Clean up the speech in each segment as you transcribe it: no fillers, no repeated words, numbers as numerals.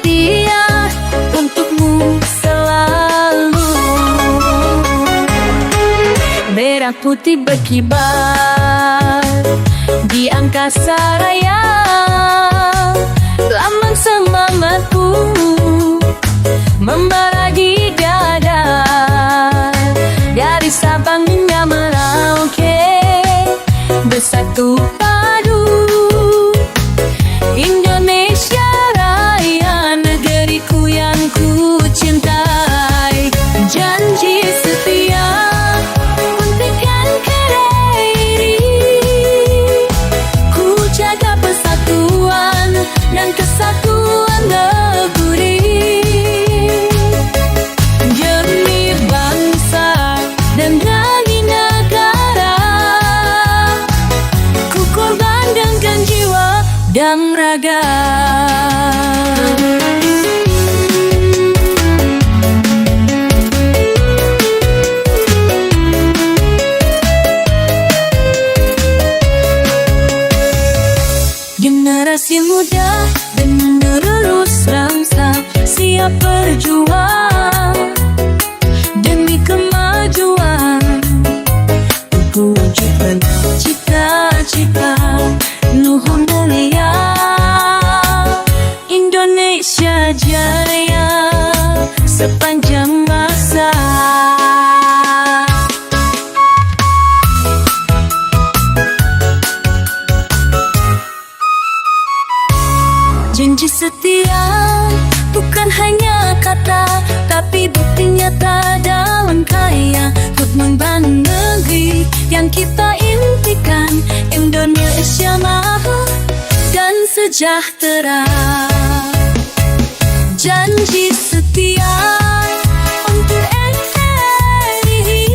setia untukmu selalu. Merah putih berkibar di angkasa raya, lambang semangatku membara di dada. Dari Sabang hingga Merauke bersatu padu, Indonesia Raya, negeriku yang ku cintai. Janji setia untuk NKRI, ku jaga persatuan dan kesatuan negeri. Demi bangsa dan demi negara, ku korbankan jiwa dan raga. Generasi muda dan menerus bangsa siap berjuang demi kemajuan, untuk wujudkan cita-cita luhur mulia Indonesia Jaya sepanjang masa. Janji setia bukan hanya kata, tapi bukti nyata dalam karya, untuk membangun negeri yang kita impikan, Indonesia makmur dan sejahtera. Janji setia untuk NKRI,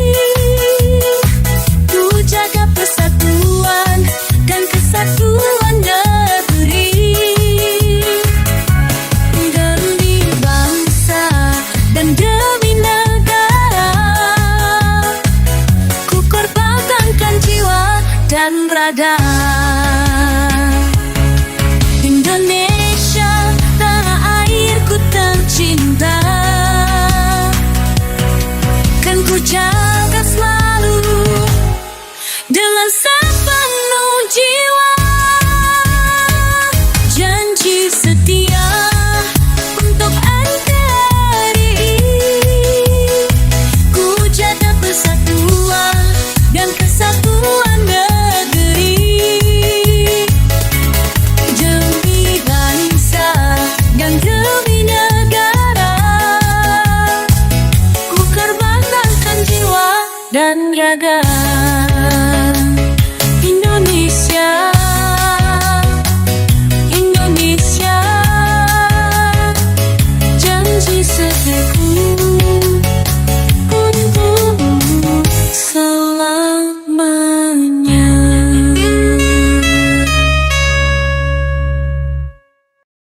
ku jaga persatuan dan kesatuan negeri. Demi bangsa dan demi negara, ku korbankan jiwa dan raga. Indonesia, tanah airku tercinta, kan ku jaga selalu dengan sepenuh jiwa. Janji setia untuk NKRI, ku jaga persatuan dan kesatuan negeri. Demi bangsa dan demi negara, ku korbankan jiwa dan raga.